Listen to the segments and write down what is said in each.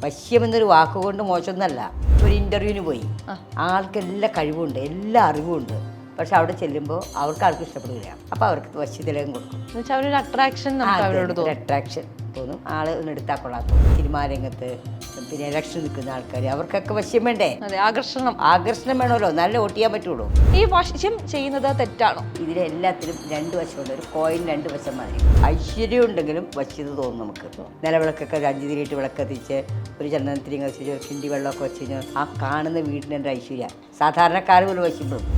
വശ്യം എന്നൊരു വാക്കുകൊണ്ട് മോശമൊന്നല്ല. ഒരു ഇൻ്റർവ്യൂവിന് പോയി, ആൾക്ക് എല്ലാ കഴിവുണ്ട്, എല്ലാ അറിവുമുണ്ട്. പക്ഷെ അവിടെ ചെല്ലുമ്പോൾ ആർക്കും ഇഷ്ടപ്പെടില്ല. അപ്പോൾ അവർക്ക് വശ്യത്തിലേക്കും കൊടുക്കും. ഒരു അട്രാക്ഷൻ അട്രാക്ഷൻ തോന്നും. ആൾ ഒന്ന് എടുത്താൽ കൊള്ളാൻ തോന്നും. സിനിമാ രംഗത്ത് പിന്നെ ഇലക്ഷൻ നിൽക്കുന്ന ആൾക്കാർ അവർക്കൊക്കെ വശ്യം വേണ്ടേ? ആകർഷണം വേണമല്ലോ, നല്ല വോട്ട് ചെയ്യാൻ പറ്റുള്ളൂ. ഈ വശ്യം ചെയ്യുന്നത് തെറ്റാണോ? ഇതിലെല്ലാത്തിലും രണ്ട് വശമുണ്ട്. ഒരു കോയിൻ രണ്ട് വശം മതി. ഐശ്വര്യം ഉണ്ടെങ്കിലും വശ്യത തോന്നും നമുക്ക്. നിലവിളക്കൊക്കെ ഒരു 5 തിരിയിട്ട് വിളക്കത്തിച്ച് ഒരു ചന്ദനത്തിരി കത്തിച്ച് ഒരു കിണ്ടി വെള്ളമൊക്കെ വെച്ച് കഴിഞ്ഞാൽ ആ കാണുന്ന വീടിന് എൻ്റെ ഐശ്വര്യം. സാധാരണക്കാർ പോലും വശ്യപ്പെടും.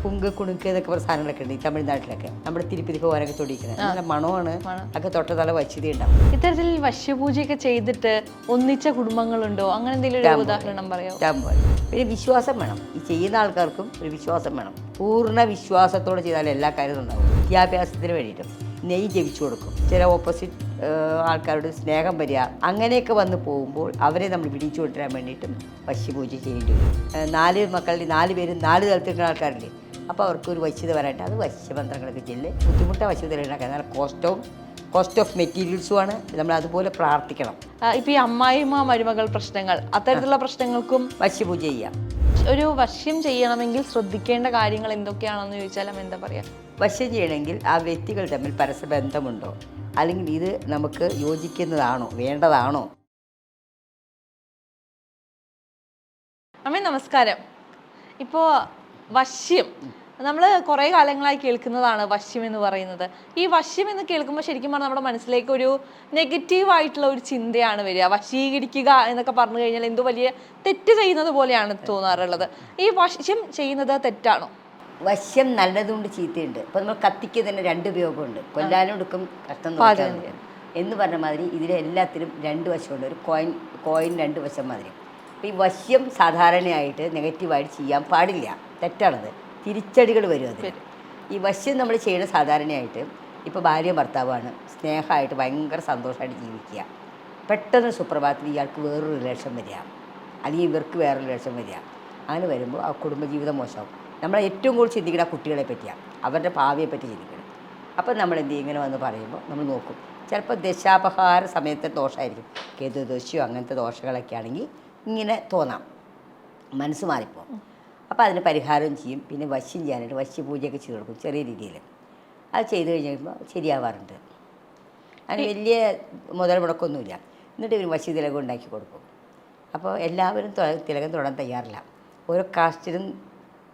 പുങ്ക് കുണുക്ക് എന്നൊക്കെ പറഞ്ഞ സാധനങ്ങളൊക്കെ ഉണ്ട് ഈ തമിഴ്നാട്ടിലൊക്കെ. നമ്മുടെ തിരുപ്പതി പോകാനൊക്കെ തൊടിക്കുന്നത് നല്ല മണമാണ്. ഒക്കെ തൊട്ട നല്ല വശ്യത ഉണ്ടാവും. ഇത്തരത്തിൽ വശ്യപൂജയൊക്കെ ചെയ്തിട്ട് ഒന്നിച്ച കുടുംബങ്ങളുണ്ടോ? അങ്ങനെ എന്തെങ്കിലും ഒരു ഉദാഹരണം പറയാമോ? പിന്നെ വിശ്വാസം വേണം. ഈ ചെയ്യുന്ന ആൾക്കാർക്കും ഒരു വിശ്വാസം വേണം. പൂർണ്ണ വിശ്വാസത്തോടെ ചെയ്താൽ എല്ലാ കാര്യവും ഉണ്ടാവും. വിദ്യാഭ്യാസത്തിന് വേണ്ടിയിട്ടും നെയ്യ് ജപിച്ചു കൊടുക്കും. ചില ഓപ്പോസിറ്റ് ആൾക്കാരോട് സ്നേഹം വരിക അങ്ങനെയൊക്കെ വന്ന് പോകുമ്പോൾ അവരെ നമ്മൾ പിടിച്ചു കൊണ്ടുവരാൻ വേണ്ടിയിട്ടും വശ്യപൂജ ചെയ്യേണ്ടി വരും. 4 മക്കളുടെ 4 പേരും 4 തരത്തിലുള്ള ആൾക്കാരില്ലേ. അപ്പോൾ അവർക്ക് ഒരു വശ്യത വരാനായിട്ട് അത് വശ്യമന്ത്രങ്ങളൊക്കെ ചെല്ല് ബുദ്ധിമുട്ടാണ്. വശ്യത ഉണ്ടാക്കാൻ നല്ല കോസ്റ്റ് ഓഫ് മെറ്റീരിയൽസുമാണ്. നമ്മൾ അതുപോലെ പ്രാർത്ഥിക്കണം. ഇപ്പം ഈ അമ്മായിമ്മ മരുമകൾ പ്രശ്നങ്ങൾ, അത്തരത്തിലുള്ള പ്രശ്നങ്ങൾക്കും വശ്യപൂജ ചെയ്യാം. ഒരു വശ്യം ചെയ്യണമെങ്കിൽ ശ്രദ്ധിക്കേണ്ട കാര്യങ്ങൾ എന്തൊക്കെയാണെന്ന് ചോദിച്ചാൽ എന്താ പറയുക? വശ്യം ചെയ്യണമെങ്കിൽ ആ വ്യക്തികൾ തമ്മിൽ പരസ്പരബന്ധമുണ്ടോ, അല്ലെങ്കിൽ ഇത് നമുക്ക് യോജിക്കുന്നതാണോ, വേണ്ടതാണോ? അമ്മേ നമസ്കാരം. ഇപ്പോൾ വശ്യം നമ്മൾ കുറേ കാലങ്ങളായി കേൾക്കുന്നതാണ്. വശ്യം എന്ന് പറയുന്നത്, ഈ വശ്യം എന്ന് കേൾക്കുമ്പോൾ ശരിക്കും പറഞ്ഞാൽ നമ്മുടെ മനസ്സിലേക്ക് ഒരു നെഗറ്റീവായിട്ടുള്ള ഒരു ചിന്തയാണ് വരിക. വശീകരിക്കുക എന്നൊക്കെ പറഞ്ഞു കഴിഞ്ഞാൽ എന്തോ വലിയ തെറ്റ് ചെയ്യുന്നത് പോലെയാണ് തോന്നാറുള്ളത്. ഈ വശ്യം ചെയ്യുന്നത് തെറ്റാണോ? വശ്യം നല്ലതുകൊണ്ട് ചീത്തയുണ്ട്. ഇപ്പോൾ നമ്മൾ കത്തിക്ക് തന്നെ 2 ഉപയോഗമുണ്ട്. കൊല്ലാനും എടുക്കും, കഷ്ടം എന്ന് പറഞ്ഞ മാതിരി ഇതിലെല്ലാത്തിലും 2 വശമുണ്ട്. ഒരു കോയിൻ 2 വശം മാതിരി. അപ്പോൾ ഈ വശ്യം സാധാരണയായിട്ട് നെഗറ്റീവായിട്ട് ചെയ്യാൻ പാടില്ല, തെറ്റാണത്. തിരിച്ചടികൾ വരും അതിൽ. ഈ വശ്യം നമ്മൾ ചെയ്യണ സാധാരണയായിട്ട് ഇപ്പോൾ ഭാര്യ ഭർത്താവാണ്, സ്നേഹമായിട്ട് ഭയങ്കര സന്തോഷമായിട്ട് ജീവിക്കുക. പെട്ടെന്ന് സുപ്രഭാതത്തിൽ ഇയാൾക്ക് വേറൊരു റിലേഷൻ വരിക, അല്ലെങ്കിൽ ഇവർക്ക് വേറൊരു റിലേഷൻ വരിക. അങ്ങനെ വരുമ്പോൾ ആ കുടുംബജീവിതം മോശമാവും. നമ്മൾ ഏറ്റവും കൂടുതൽ ചിന്തിക്കുന്ന കുട്ടികളെ പറ്റിയാണ്, അവരുടെ ഭാവിയെ പറ്റി ചിന്തിക്കണം. അപ്പം നമ്മൾ എന്ത് ചെയ്യും? ഇങ്ങനെ വന്ന് പറയുമ്പോൾ നമ്മൾ നോക്കും. ചിലപ്പോൾ ദശാപഹാര സമയത്തെ ദോഷമായിരിക്കും, കേതുദോഷയോ അങ്ങനത്തെ ദോഷങ്ങളൊക്കെ ആണെങ്കിൽ ഇങ്ങനെ തോന്നാം, മനസ്സ് മാറിപ്പോകും. അപ്പോൾ അതിന് പരിഹാരം ചെയ്യും. പിന്നെ വശ്യം ചെയ്യാനായിട്ട് വശ്യപൂജയൊക്കെ ചെയ്ത് കൊടുക്കും ചെറിയ രീതിയിൽ. അത് ചെയ്ത് കഴിയുമ്പോൾ ശരിയാവാറുണ്ട്. അതിന് വലിയ മുതൽ മുടക്കൊന്നുമില്ല. എന്നിട്ട് ഇവർ വശ്യ തിലകം ഉണ്ടാക്കി കൊടുക്കും. അപ്പോൾ എല്ലാവരും തിലകം തൊടാൻ തയ്യാറില്ല. ഓരോ കാസ്റ്റിലും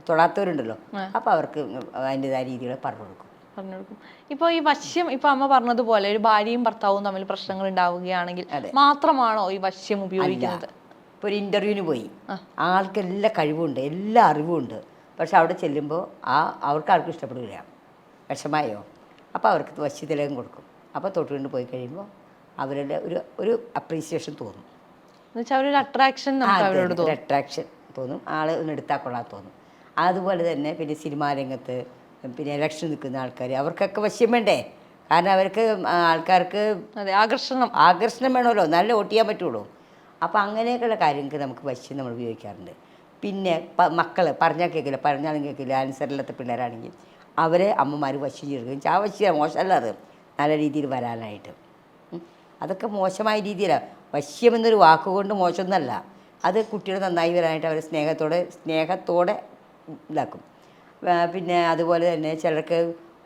തൊടാത്തവരുണ്ടല്ലോ, അപ്പോൾ അവർക്ക് അതിൻ്റെതായ രീതികൾ പറഞ്ഞു കൊടുക്കും. ഇപ്പോൾ ഈ വശ്യം, ഇപ്പോൾ അമ്മ പറഞ്ഞതുപോലെ ഒരു ഭാര്യയും ഭർത്താവും തമ്മിൽ പ്രശ്നങ്ങൾ ഉണ്ടാവുകയാണെങ്കിൽ മാത്രമാണോ ഈ വശ്യം ഉപയോഗിക്കുന്നത്? ഇപ്പോൾ ഒരു ഇൻ്റർവ്യൂവിന് പോയി, ആൾക്ക് എല്ലാ കഴിവുണ്ട്, എല്ലാ അറിവുമുണ്ട്. പക്ഷെ അവിടെ ചെല്ലുമ്പോൾ ആർക്കും ഇഷ്ടപ്പെടില്ല. വിഷമായോ? അപ്പോൾ അവർക്ക് വശ്യത്തിലേക്കും കൊടുക്കും. അപ്പോൾ തൊട്ടുകൊണ്ട് പോയി കഴിയുമ്പോൾ അവരുടെ ഒരു അപ്രീസിയേഷൻ തോന്നും. ഒരു അട്രാക്ഷൻ തോന്നും. ആൾ ഒന്ന് എടുത്താൽ കൊള്ളാൻ തോന്നും. അതുപോലെ തന്നെ പിന്നെ സിനിമാ രംഗത്ത് പിന്നെ ഇലക്ഷൻ നിൽക്കുന്ന ആൾക്കാർ അവർക്കൊക്കെ വശ്യം വേണ്ടേ? കാരണം അവർക്ക് ആൾക്കാർക്ക് ആകർഷണം വേണമല്ലോ, നല്ല വോട്ട് ചെയ്യാൻ പറ്റുള്ളൂ. അപ്പോൾ അങ്ങനെയൊക്കെയുള്ള കാര്യങ്ങൾക്ക് നമുക്ക് വശ്യം നമ്മൾ ഉപയോഗിക്കാറുണ്ട്. പിന്നെ മക്കൾ പറഞ്ഞാൽ കേൾക്കില്ല, ആൻസറില്ലാത്ത പിള്ളേരാണെങ്കിൽ അവരെ അമ്മമാർ വശ്യം ചെയ്തെടുക്കും. ആ വശ്യം മോശമല്ല, അത് നല്ല രീതിയിൽ വരാനായിട്ട്. അതൊക്കെ മോശമായ രീതിയിലാണ്. വശ്യം എന്നൊരു വാക്കുകൊണ്ട് മോശമൊന്നല്ല. അത് കുട്ടികൾ നന്നായി വരാനായിട്ട് അവർ സ്നേഹത്തോടെ ഇതാക്കും. പിന്നെ അതുപോലെ തന്നെ ചിലർക്ക്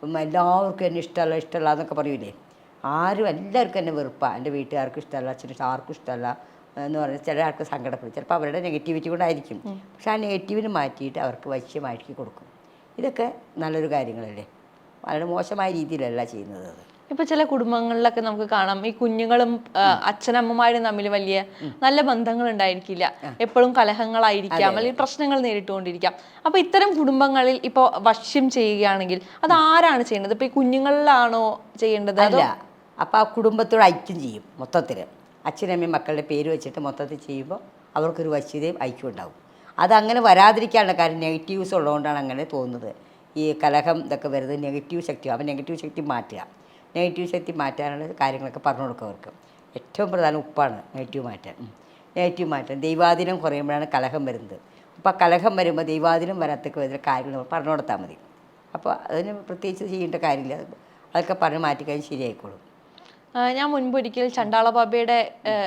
എല്ലാവർക്കും എന്നെ ഇഷ്ടമല്ല എന്നൊക്കെ പറയൂലേ. എല്ലാവർക്കും എന്നെ വെറുപ്പാണ്, എൻ്റെ വീട്ടുകാർക്കും ഇഷ്ടമല്ല, അച്ഛനും ആർക്കും ഇഷ്ടമല്ല എന്ന് പറഞ്ഞാൽ ചില ആൾക്ക് സങ്കടപ്പെടും. ചിലപ്പോൾ അവരുടെ നെഗറ്റിവിറ്റി കൊണ്ടായിരിക്കും. പക്ഷെ ആ നെഗറ്റീവിന് മാറ്റിയിട്ട് അവർക്ക് വശ്യമാക്കി കൊടുക്കും. ഇതൊക്കെ നല്ലൊരു കാര്യങ്ങളല്ലേ, വളരെ മോശമായ രീതിയിലല്ല ചെയ്യുന്നത് അത്. ഇപ്പൊ ചില കുടുംബങ്ങളിലൊക്കെ നമുക്ക് കാണാം, ഈ കുഞ്ഞുങ്ങളും അച്ഛനമ്മമാരും തമ്മിൽ വലിയ നല്ല ബന്ധങ്ങൾ ഉണ്ടായിരിക്കില്ല, എപ്പോഴും കലഹങ്ങളായിരിക്കാം, അല്ലെങ്കിൽ പ്രശ്നങ്ങൾ നേരിട്ടുകൊണ്ടിരിക്കാം. അപ്പൊ ഇത്തരം കുടുംബങ്ങളിൽ ഇപ്പൊ വശ്യം ചെയ്യുകയാണെങ്കിൽ അത് ആരാണ് ചെയ്യേണ്ടത്? ഇപ്പൊ ഈ കുഞ്ഞുങ്ങളിലാണോ ചെയ്യേണ്ടത്? അല്ല, അപ്പോൾ ആ കുടുംബത്തോട് ഐക്യം ചെയ്യും. മൊത്തത്തിൽ അച്ഛനമ്മയും മക്കളുടെ പേര് വെച്ചിട്ട് മൊത്തത്തിൽ ചെയ്യുമ്പോൾ അവർക്കൊരു വശ്യതയും ഐക്യം ഉണ്ടാവും. അതങ്ങനെ വരാതിരിക്കാനുള്ള കാര്യം നെഗറ്റീവ്സ് ഉള്ളതുകൊണ്ടാണ് അങ്ങനെ തോന്നുന്നത്. ഈ കലഹം ഇതൊക്കെ വരുന്നത് നെഗറ്റീവ് ശക്തി. അവൻ നെഗറ്റീവ് ശക്തി മാറ്റുക, നെഗറ്റീവ് ശക്തി മാറ്റാനുള്ള കാര്യങ്ങളൊക്കെ പറഞ്ഞു കൊടുക്കുക. അവർക്ക് ഏറ്റവും പ്രധാനം ഉപ്പാണ് നെഗറ്റീവ് മാറ്റാൻ. ദൈവാധീനം കുറയുമ്പോഴാണ് കലഹം വരുന്നത്. അപ്പോൾ കലഹം വരുമ്പോൾ ദൈവാധീനം വരാത്തൊക്കെ വരുന്ന കാര്യങ്ങൾ നമ്മൾ പറഞ്ഞു കൊടുത്താൽ മതി. അപ്പോൾ അതിന് പ്രത്യേകിച്ച് ചെയ്യേണ്ട കാര്യമില്ല, അതൊക്കെ പറഞ്ഞ് മാറ്റിക്കഴിഞ്ഞ് ശരിയായിക്കോളും. ഞാൻ മുൻപ് ഒരിക്കൽ ചണ്ടാള ബാബയുടെ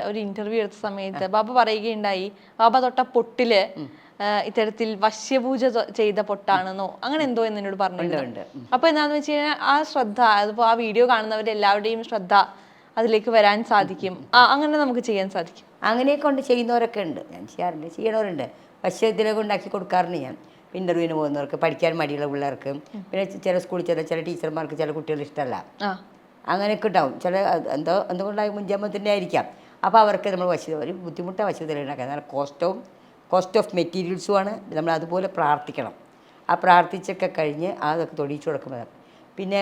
ഒരു ഇന്റർവ്യൂ എടുത്ത സമയത്ത് ബാബ പറയുകയുണ്ടായി, ബാബ തൊട്ട പൊട്ടില് ഇത്തരത്തിൽ വശ്യപൂജ ചെയ്ത പൊട്ടാണെന്നോ അങ്ങനെ എന്തോ എന്നോട് പറഞ്ഞിട്ടുണ്ട്. അപ്പൊ എന്താന്ന് വെച്ച് കഴിഞ്ഞാൽ ആ ശ്രദ്ധ, അതിപ്പോ ആ വീഡിയോ കാണുന്നവരെല്ലാവരുടെയും ശ്രദ്ധ അതിലേക്ക് വരാൻ സാധിക്കും. അങ്ങനെ നമുക്ക് ചെയ്യാൻ സാധിക്കും. അങ്ങനെ കൊണ്ട് ചെയ്യുന്നവരൊക്കെ ഉണ്ട്, ഞാൻ ചെയ്യാറുണ്ട്, ചെയ്യണവരുണ്ട്. വശ്യത്തിലൊക്കെ ഉണ്ടാക്കി കൊടുക്കാറുണ്ട് ഞാൻ. ഇൻ്റർവ്യൂവിന് പോകുന്നവർക്ക്, പഠിക്കാൻ മടിയുള്ള പിള്ളേർക്ക്, പിന്നെ ചില സ്കൂളിൽ ചില ടീച്ചർമാർക്ക് ചില കുട്ടികൾ ഇഷ്ടമല്ല, അങ്ങനെയൊക്കെ ഉണ്ടാവും. ചില എന്തുകൊണ്ടായി മുൻജന്മത്തിൻ്റെ ആയിരിക്കാം. അപ്പോൾ അവർക്ക് നമ്മൾ ഒരു ബുദ്ധിമുട്ടാണ് വശ്യത്തിൽ ഉണ്ടാക്കുക. എന്നാൽ കോസ്റ്റ് ഓഫ് മെറ്റീരിയൽസുമാണ്. നമ്മൾ അതുപോലെ പ്രാർത്ഥിക്കണം. ആ പ്രാർത്ഥിച്ചൊക്കെ കഴിഞ്ഞ് അതൊക്കെ തൊടിയിച്ചു കൊടുക്കുന്നത്. പിന്നെ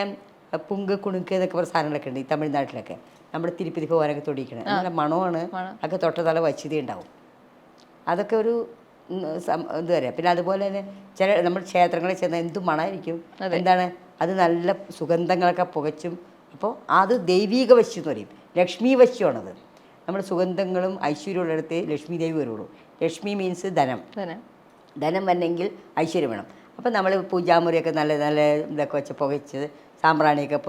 പുങ്ക് കുണുക്ക് എന്നൊക്കെ പറഞ്ഞ സാധനങ്ങളൊക്കെ ഉണ്ട് ഈ തമിഴ്നാട്ടിലൊക്കെ. നമ്മുടെ തിരുപ്പതി പോകാനൊക്കെ തൊടിയിക്കണം. നല്ല മണമാണ്. അതൊക്കെ തൊട്ട തല വച്ചിത ഉണ്ടാവും. അതൊക്കെ ഒരു ഇത് വരെ. പിന്നെ അതുപോലെ തന്നെ ചില നമ്മൾ ക്ഷേത്രങ്ങളിൽ ചെന്നാൽ എന്തും മണമായിരിക്കും. എന്താണ് അത് നല്ല സുഗന്ധങ്ങളൊക്കെ പുകച്ചും. അപ്പോൾ അത് ദൈവീക വശ്യം എന്ന് പറയും. ലക്ഷ്മി വശ്യമാണത്. നമ്മൾ സുഗന്ധങ്ങളും ഐശ്വര്യമുള്ളിടത്ത് ലക്ഷ്മി ദേവി വരുള്ളൂ. ലക്ഷ്മി മീൻസ് ധനം. ധനം വരണമെങ്കിൽ ഐശ്വര്യം വേണം. അപ്പം നമ്മൾ പൂജാമുറിയൊക്കെ നല്ല നല്ല ഇതൊക്കെ വെച്ച് പുകച്ച്, സാമ്പ്രാണിയൊക്കെ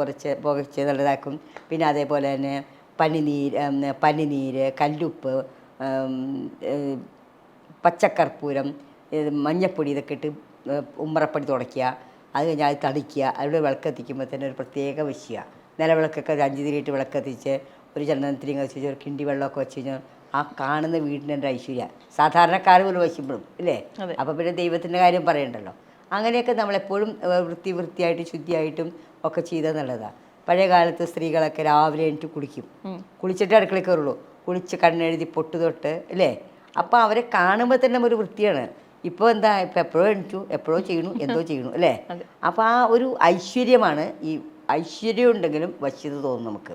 പുകച്ച് നല്ലതാക്കും. പിന്നെ അതേപോലെ തന്നെ പനിനീര്, കല്ലുപ്പ്, പച്ചക്കർപ്പൂരം, മഞ്ഞപ്പൊടി ഇതൊക്കെ ഇട്ട് ഉമ്മറപ്പടി തുടയ്ക്കുക. അത് കഴിഞ്ഞാൽ അത് തളിക്കുക. അതിലൂടെ വിളക്കെത്തിക്കുമ്പോൾ തന്നെ ഒരു പ്രത്യേക വശ്യമാണ്. നിലവിളക്കൊക്കെ 5 തിരിയിട്ട് വിളക്കെത്തിച്ച് ഒരു ചന്ദനത്തിരി വെച്ച് ഒരു കിണ്ടി വെള്ളമൊക്കെ വെച്ച് കഴിഞ്ഞാൽ ആ കാണുന്ന വീടിൻ്റെ ഒരു ഐശ്വര്യ. സാധാരണക്കാർ പോലും വശ്യപ്പെടും ഇല്ലേ? അപ്പോൾ പിന്നെ ദൈവത്തിൻ്റെ കാര്യം പറയണ്ടല്ലോ. അങ്ങനെയൊക്കെ നമ്മളെപ്പോഴും വൃത്തിയായിട്ട് ശുദ്ധിയായിട്ടും ഒക്കെ ചെയ്താൽ നല്ലതാണ്. പഴയ കാലത്ത് സ്ത്രീകളൊക്കെ രാവിലെ എണീറ്റ് കുളിച്ചിട്ട് അടുക്കളയിൽ കയറുള്ളൂ. കുളിച്ച് കണ്ണെഴുതി പൊട്ട് തൊട്ട് അല്ലേ? അപ്പോൾ അവരെ കാണുമ്പോൾ തന്നെ ഒരു വൃത്തിയാണ്. ഇപ്പോൾ എന്താ, ഇപ്പോൾ എപ്പോഴോ എണീറ്റു, എപ്പോഴോ ചെയ്യണു, എന്തോ ചെയ്യണു അല്ലേ? അപ്പോൾ ആ ഒരു ഐശ്വര്യമാണ്. ഈ ഐശ്വര്യം ഉണ്ടെങ്കിലും വശ്യത തോന്നും നമുക്ക്.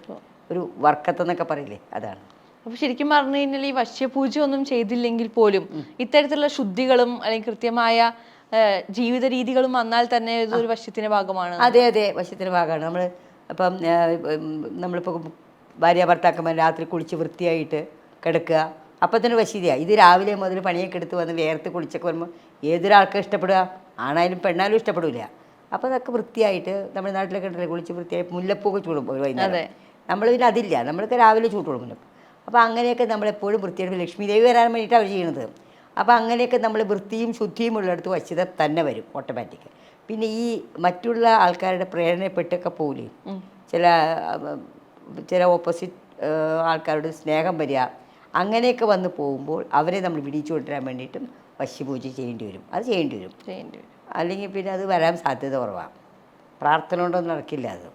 ഒരു വർക്കത്തെന്നൊക്കെ പറയില്ലേ, അതാണ്. അപ്പൊ ശരിക്കും പറഞ്ഞു കഴിഞ്ഞാൽ ഈ വശ്യപൂജ ഒന്നും ചെയ്തില്ലെങ്കിൽ പോലും ഇത്തരത്തിലുള്ള ശുദ്ധികളും അല്ലെങ്കിൽ കൃത്യമായ ജീവിത രീതികളും വന്നാൽ തന്നെ ഇതൊരു വശ്യത്തിന്റെ ഭാഗമാണ്. അതെ, വശ്യത്തിന്റെ ഭാഗമാണ്. നമ്മളിപ്പോൾ ഭാര്യ ഭർത്താക്കന്മാർ രാത്രി കുളിച്ച് വൃത്തിയായിട്ട് കിടക്കുക, അപ്പം തന്നെ വശ്യതയാണ്. ഇത് രാവിലെ മുതൽ പണിയൊക്കെ എടുത്ത് വന്ന് വേർത്ത് കുളിച്ചൊക്കെ വരുമ്പോൾ ഏതൊരാൾക്കും ഇഷ്ടപ്പെടുക? ആണായാലും പെണ്ണായാലും ഇഷ്ടപ്പെടില്ല. അപ്പോൾ അതൊക്കെ വൃത്തിയായിട്ട് നമ്മുടെ നാട്ടിലൊക്കെ ഉണ്ടല്ലോ, കുളിച്ച് വൃത്തിയായി മുല്ലപ്പൂക്കെ ചൂടും ഒരു വൈകുന്നേരം. നമ്മൾ പിന്നെ അതില്ല, നമ്മൾക്ക് രാവിലെ ചൂട് മുല്ലപ്പൂ. അപ്പോൾ അങ്ങനെയൊക്കെ നമ്മളെപ്പോഴും വൃത്തിയായിട്ട് ലക്ഷ്മി ദേവി വരാൻ വേണ്ടിയിട്ടാണ് അവർ ചെയ്യുന്നത്. അപ്പോൾ അങ്ങനെയൊക്കെ നമ്മൾ വൃത്തിയും ശുദ്ധിയും ഉള്ളിടത്ത് വശ്യത തന്നെ വരും ഓട്ടോമാറ്റിക്. പിന്നെ ഈ മറ്റുള്ള ആൾക്കാരുടെ പ്രേരണപ്പെട്ടൊക്കെ പോകില്ലേ, ചില ഓപ്പോസിറ്റ് ആൾക്കാരോട് സ്നേഹം വരിക, അങ്ങനെയൊക്കെ വന്ന് പോകുമ്പോൾ അവരെ നമ്മൾ പിടിച്ചു കൊണ്ടുവരാൻ വേണ്ടിയിട്ടും വശ്യപൂജ ചെയ്യേണ്ടി വരും. അത് ചെയ്യേണ്ടി വരും. അല്ലെങ്കിൽ പിന്നെ അത് വരാൻ സാധ്യത കുറവാണ്. പ്രാർത്ഥന കൊണ്ടൊന്നും നടക്കില്ല അത്.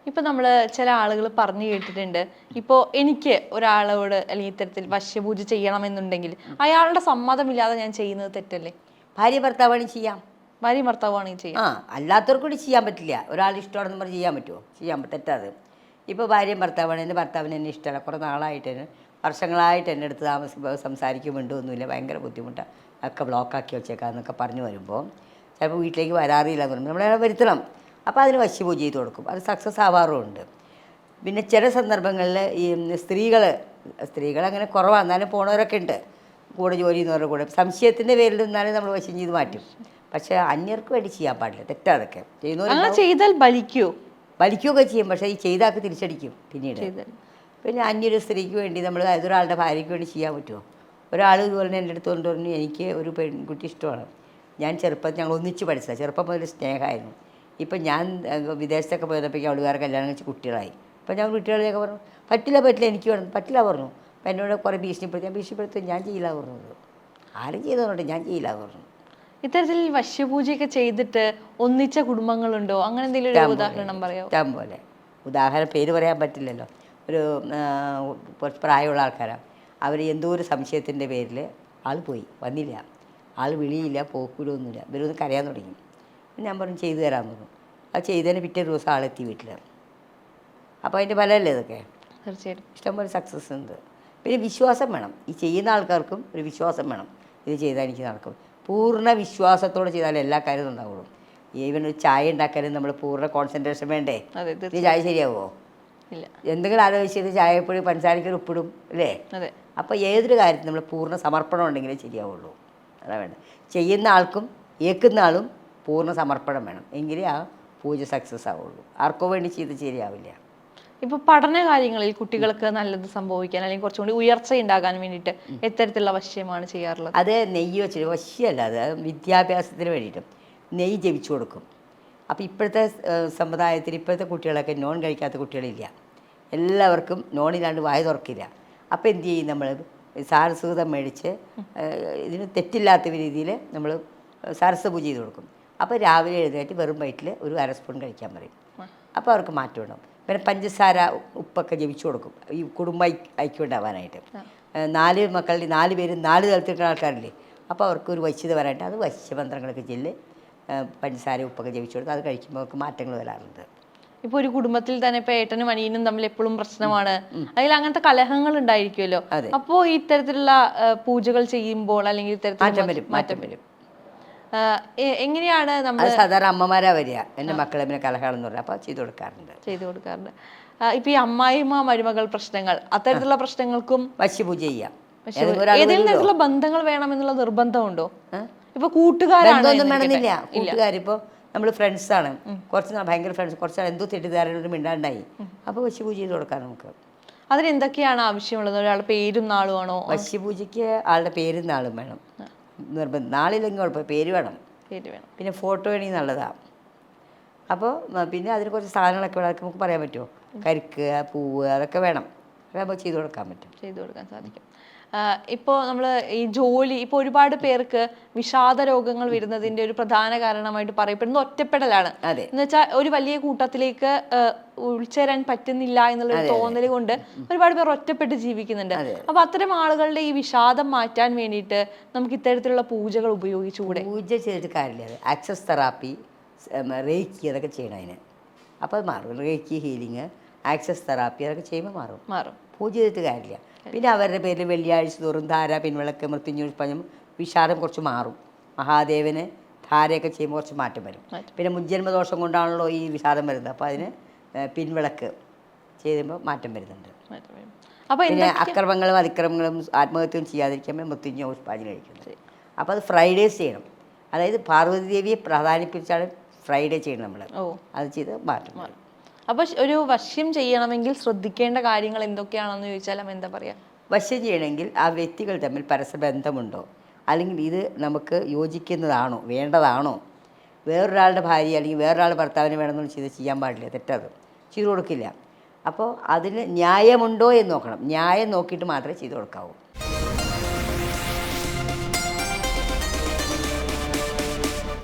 ഇപ്പം നമ്മൾ ചില ആളുകൾ പറഞ്ഞു കേട്ടിട്ടുണ്ട്, ഇപ്പോൾ എനിക്ക് ഒരാളോട് അല്ലെങ്കിൽ ഇത്തരത്തിൽ വശ്യപൂജ ചെയ്യണമെന്നുണ്ടെങ്കിൽ അയാളുടെ സമ്മതമില്ലാതെ ഞാൻ ചെയ്യുന്നത് തെറ്റല്ലേ? ഭാര്യ ഭർത്താവാണെങ്കിൽ ചെയ്യാം. ഭാര്യ ഭർത്താവാണെങ്കിൽ ചെയ്യാം. അല്ലാത്തവർക്കൂടി ചെയ്യാൻ പറ്റില്ല. ഒരാൾ ഇഷ്ടമാണെന്ന് പറഞ്ഞ് ചെയ്യാൻ പറ്റുമോ? ചെയ്യാൻ തെറ്റാത്. ഇപ്പോൾ ഭാര്യയും ഭർത്താവാണ്, എൻ്റെ ഭർത്താവിന് എന്നെ ഇഷ്ടമല്ല, കുറേ നാളായിട്ട് തന്നെ വർഷങ്ങളായിട്ട് എൻ്റെ അടുത്ത് സംസാരിക്കുമ്പോണ്ടൊന്നുമില്ല, ഭയങ്കര ബുദ്ധിമുട്ടാണ്, ഒക്കെ ബ്ലോക്കാക്കി വെച്ചേക്കാന്നൊക്കെ പറഞ്ഞു വരുമ്പോൾ ചിലപ്പോൾ വീട്ടിലേക്ക് വരാറില്ല എന്ന് പറയുമ്പോൾ നമ്മളെ വരുത്തണം. അപ്പോൾ അതിന് വശ്യപൂജ ചെയ്ത് കൊടുക്കും. അത് സക്സസ് ആവാറുമുണ്ട്. പിന്നെ ചില സന്ദർഭങ്ങളിൽ ഈ സ്ത്രീകൾ അങ്ങനെ കുറവാണ്, എന്നാലും പോണവരൊക്കെ ഉണ്ട് കൂടെ ജോലി ചെയ്യുന്നവരുടെ കൂടെ. സംശയത്തിൻ്റെ പേരിൽ നിന്നാലും നമ്മൾ വശ്യം ചെയ്ത് മാറ്റും. പക്ഷേ അന്യർക്ക് വേണ്ടി ചെയ്യാൻ പാടില്ല, തെറ്റാതൊക്കെ. ചെയ്താൽ വലിക്കുകയൊക്കെ ചെയ്യും, പക്ഷേ ഈ ചെയ്താൾക്ക് തിരിച്ചടിക്കും പിന്നീട്. പിന്നെ അന്യൊരു സ്ത്രീക്ക് വേണ്ടി നമ്മൾ ഒരാളുടെ ഭാര്യയ്ക്ക് വേണ്ടി ചെയ്യാൻ പറ്റുമോ? ഒരാൾ ഇതുപോലെ തന്നെ എൻ്റെ അടുത്ത് കൊണ്ട് പറഞ്ഞു, എനിക്ക് ഒരു പെൺകുട്ടി ഇഷ്ടമാണ്, ഞാൻ ചെറുപ്പത്തിൽ ഞങ്ങൾ ഒന്നിച്ച് പഠിച്ചതാണ്, ചെറുപ്പം മുതൽ സ്നേഹമായിരുന്നു. ഇപ്പം ഞാൻ വിദേശത്തൊക്കെ പോയപ്പോഴേക്കും അവൾ വേറെ കല്യാണം കഴിച്ച് കുട്ടികളായി. അപ്പോൾ ഞാൻ കുട്ടികളെയൊക്കെ പറഞ്ഞു പറ്റില്ല എനിക്ക് വേണം, പറ്റില്ല പറഞ്ഞു. അപ്പം എന്നോട് കുറേ ഭീഷണിപ്പെടുത്തി ഞാൻ ചെയ്യില്ല പറഞ്ഞത്. ആരും ചെയ്തോട്ടെ, ഞാൻ ചെയ്യില്ല പറഞ്ഞു. ഇത്തരത്തിൽ വശ്യപൂജയൊക്കെ ചെയ്തിട്ട് ഒന്നിച്ച കുടുംബങ്ങളുണ്ടോ? അങ്ങനെ എന്തെങ്കിലും ഒരു ഉദാഹരണം പറയാമോ? ഇഷ്ടം പോലെ ഉദാഹരണം, പേര് പറയാൻ പറ്റില്ലല്ലോ. ഒരു കുറച്ച് പ്രായമുള്ള ആൾക്കാരാണ്. അവർ എന്തോ ഒരു സംശയത്തിൻ്റെ പേരിൽ ആൾ പോയി, വന്നില്ല, ആൾ വിളിയില്ല, പോക്കൂലൊന്നുമില്ല. ഇവരൊന്ന് കരയാൻ തുടങ്ങി. ഞാൻ പറഞ്ഞു ചെയ്തു തരാമെന്ന് പറഞ്ഞു. അത് ചെയ്തതിന് പിറ്റേ ദിവസം ആളെത്തി വീട്ടിൽ. അപ്പോൾ അതിൻ്റെ ഫലമല്ലേ ഇതൊക്കെ? തീർച്ചയായിട്ടും ഇഷ്ടംപോലെ സക്സസ് ഉണ്ട്. പിന്നെ വിശ്വാസം വേണം. ഈ ചെയ്യുന്ന ആൾക്കാർക്കും ഒരു വിശ്വാസം വേണം, ഇത് ചെയ്താൽ എനിക്ക് നടക്കും. പൂർണ്ണ വിശ്വാസത്തോടെ ചെയ്താലേ എല്ലാ കാര്യവും ഉണ്ടാവുള്ളൂ. ഈവൻ ഒരു ചായ ഉണ്ടാക്കാനും നമ്മൾ പൂർണ്ണ കോൺസെൻട്രേഷൻ വേണ്ടേ? ഈ ചായ ശരിയാവുമോ? ഇല്ല. എന്തെങ്കിലും ആലോചിച്ചിട്ട് ചായപ്പൊടി പഞ്ചസാരയ്ക്ക് ഉപ്പിടും അല്ലേ? അപ്പോൾ ഏതൊരു കാര്യത്തിൽ നമ്മൾ പൂർണ്ണ സമർപ്പണം ഉണ്ടെങ്കിലേ ശരിയാവുള്ളൂ. അതാണ് വേണ്ടത്. ചെയ്യുന്ന ആൾക്കും ഏൽക്കുന്ന ആളും പൂർണ്ണ സമർപ്പണം വേണം, എങ്കിലേ ആ പൂജ സക്സസ് ആവുള്ളൂ. ആർക്കോ വേണ്ടി ചെയ്ത് ശരിയാവില്ല. ഇപ്പൊ പഠന കാര്യങ്ങളിൽ കുട്ടികൾക്ക് നല്ലത് സംഭവിക്കാൻ അല്ലെങ്കിൽ കുറച്ചുകൂടി ഉയർച്ച ഉണ്ടാകാൻ വേണ്ടിയിട്ട് എത്തരത്തിലുള്ള വശ്യമാണ് ചെയ്യാറുള്ളത്? അത് നെയ്യ് വെച്ചിട്ട് വശ്യമല്ല, അത് വിദ്യാഭ്യാസത്തിന് വേണ്ടിയിട്ടും നെയ്യ് ജപിച്ചു കൊടുക്കും. അപ്പോൾ ഇപ്പോഴത്തെ സമുദായത്തിൽ ഇപ്പോഴത്തെ കുട്ടികളൊക്കെ നോൺ കഴിക്കാത്ത കുട്ടികളില്ല, എല്ലാവർക്കും നോണില്ലാണ്ട് വായ തുറക്കില്ല. അപ്പോൾ എന്ത് ചെയ്യും, നമ്മൾ സാരസ്വതം മേടിച്ച് ഇതിന് തെറ്റില്ലാത്ത രീതിയിൽ നമ്മൾ സരസ്വപൂജ ചെയ്ത് കൊടുക്കും. അപ്പോൾ രാവിലെ എഴുന്നേറ്റ് വെറും വയറ്റിൽ ഒരു അര സ്പൂൺ കഴിക്കാൻ പറയും. അപ്പോൾ അവർക്ക് മാറ്റം ഉണ്ടാവും. പിന്നെ പഞ്ചസാര ഉപ്പൊക്കെ ജപിച്ചു കൊടുക്കും, ഈ കുടുംബ ഐക്യം ഉണ്ടാവാനായിട്ട്. 4 മക്കളുടെ 4 പേരും 4 തലത്തിലുള്ള ആൾക്കാരില്ലേ, അപ്പോൾ അവർക്ക് ഒരു വശ്യത വരാനായിട്ട് അത് വശ്യമന്ത്രങ്ങളൊക്കെ ചെല്ല് പഞ്ചസാര ഉപ്പൊക്കെ ജപിച്ചു കൊടുത്ത് അത് കഴിക്കുമ്പോൾ അവർക്ക് മാറ്റങ്ങൾ വരാറുണ്ട്. ഇപ്പൊ ഒരു കുടുംബത്തിൽ തന്നെ ഇപ്പൊ ഏട്ടനും അനിയനും തമ്മിൽ എപ്പോഴും പ്രശ്നമാണ്, അല്ലെങ്കിൽ അങ്ങനത്തെ കലഹങ്ങൾ ഉണ്ടായിരിക്കുമല്ലോ. അപ്പോ ഇത്തരത്തിലുള്ള പൂജകൾ ചെയ്യുമ്പോൾ അല്ലെങ്കിൽ ഇത്തരത്തിൽ മാറ്റം വരും. എങ്ങനെയാണ് നമ്മൾ സാധാരണ അമ്മമാരാ വരിക, എൻ്റെ മക്കളെ പിന്നെ കലഹാളെന്ന് പറഞ്ഞാൽ അപ്പോൾ ചെയ്തു കൊടുക്കാറുണ്ട്. ഇപ്പൊ ഈ അമ്മായിമ്മ മരുമകൾ പ്രശ്നങ്ങൾ, അത്തരത്തിലുള്ള പ്രശ്നങ്ങൾക്കും വശ്യപൂജ ചെയ്യാം. ഏതെങ്കിലും തരത്തിലുള്ള ബന്ധങ്ങൾ വേണമെന്നുള്ള നിർബന്ധമുണ്ടോ? ഇപ്പൊ കൂട്ടുകാരൊന്നും വേണമെന്നില്ല. കൂട്ടുകാരിപ്പോ നമ്മൾ ഫ്രണ്ട്സാണ്, കുറച്ച് നാൾ ഭയങ്കര ഫ്രണ്ട്സ്, കുറച്ച് നാൾ എന്തോ തെറ്റിദ്ധാരണ മിണ്ടാണ്ടായി, അപ്പോൾ വശ്യപൂജ ചെയ്ത് കൊടുക്കാം നമുക്ക്. അതിനെന്തൊക്കെയാണ് ആവശ്യമുള്ളത്? ഒരാളുടെ പേരും നാളും ആണോ? വശ്യപൂജയ്ക്ക് ആളുടെ പേരും നാളും വേണം, നിർബന്ധം. നാളില്ലെങ്കിൽ കുഴപ്പം, പേര് വേണം. പിന്നെ ഫോട്ടോ വേണമെങ്കിൽ നല്ലതാണ്. അപ്പോൾ പിന്നെ അതിന് കുറച്ച് സാധനങ്ങളൊക്കെ വേണം, നമുക്ക് പറയാൻ പറ്റുമോ? കരിക്ക്, പൂവ്, അതൊക്കെ വേണം. അതൊക്കെ നമുക്ക് ചെയ്ത് കൊടുക്കാൻ സാധിക്കും. ഇപ്പോൾ നമ്മൾ ഈ ജോലി, ഇപ്പോൾ ഒരുപാട് പേർക്ക് വിഷാദ രോഗങ്ങൾ വരുന്നതിന്റെ ഒരു പ്രധാന കാരണമായിട്ട് പറയപ്പെടുന്നത് ഒറ്റപ്പെടലാണ്. എന്ന് വെച്ചാൽ ഒരു വലിയ കൂട്ടത്തിലേക്ക് ഉൾച്ചേരാൻ പറ്റുന്നില്ല എന്നുള്ള തോന്നൽ കൊണ്ട് ഒരുപാട് പേർ ഒറ്റപ്പെട്ട് ജീവിക്കുന്നുണ്ട്. അപ്പൊ അത്തരം ആളുകളുടെ ഈ വിഷാദം മാറ്റാൻ വേണ്ടിയിട്ട് നമുക്ക് ഇത്തരത്തിലുള്ള പൂജകൾ ഉപയോഗിച്ചുകൂടെ? പൂജ ചെയ്തിട്ട് കാര്യമില്ല, ആക്സസ് തെറാപ്പി, റേക്കി അതൊക്കെ ചെയ്യണം അതിന്. അപ്പോൾ അത് മാറും. റേക്കി ഹീലിങ്, ആക്സസ് തെറാപ്പി അതൊക്കെ ചെയ്യുമ്പോൾ മാറും. പൂജ ചെയ്തിട്ട് കാര്യമില്ല. പിന്നെ അവരുടെ പേരിൽ വെള്ളിയാഴ്ച തോറും ധാര, പിൻവിളക്ക്, മൃത്യുഞ്ജയ പഞ്ഞം, വിഷാദം കുറച്ച് മാറും. മഹാദേവന് ധാരയൊക്കെ ചെയ്യുമ്പോൾ കുറച്ച് മാറ്റം വരും. പിന്നെ മുജ്ജന്മദോഷം കൊണ്ടാണല്ലോ ഈ വിഷാദം വരുന്നത്, അപ്പോൾ അതിന് പിൻവിളക്ക് ചെയ്യുമ്പോൾ മാറ്റം വരുന്നുണ്ട്. പിന്നെ അക്രമങ്ങളും അതിക്രമങ്ങളും ആത്മഹത്യയും ചെയ്യാതിരിക്കുമ്പോൾ മൃത്യുഞ്ജയ പുഷ്പാഞ്ജലി കഴിക്കുന്നത്. അപ്പോൾ അത് ഫ്രൈഡേസ് ചെയ്യണം. അതായത് പാർവതി ദേവിയെ പ്രാധാന്യപ്പിച്ചാണ് ഫ്രൈഡേ ചെയ്യണം നമ്മൾ. അത് ചെയ്ത് മാറ്റും. അപ്പോൾ ഒരു വശ്യം ചെയ്യണമെങ്കിൽ ശ്രദ്ധിക്കേണ്ട കാര്യങ്ങൾ എന്തൊക്കെയാണെന്ന് ചോദിച്ചാൽ എന്താ പറയുക? വശ്യം ചെയ്യണമെങ്കിൽ ആ വ്യക്തികൾ തമ്മിൽ പരസ്പരബന്ധമുണ്ടോ, അല്ലെങ്കിൽ ഇത് നമുക്ക് യോജിക്കുന്നതാണോ, വേണ്ടതാണോ, വേറൊരാളുടെ ഭാര്യ അല്ലെങ്കിൽ വേറൊരാളുടെ ഭർത്താവിന് വേണമെന്ന് ചെയ്യാൻ പാടില്ല, തെറ്റത് ചെയ്തു കൊടുക്കില്ല. അപ്പോൾ അതിന് ന്യായമുണ്ടോ എന്ന് നോക്കണം. ന്യായം നോക്കിയിട്ട് മാത്രമേ ചെയ്തു കൊടുക്കാവൂ.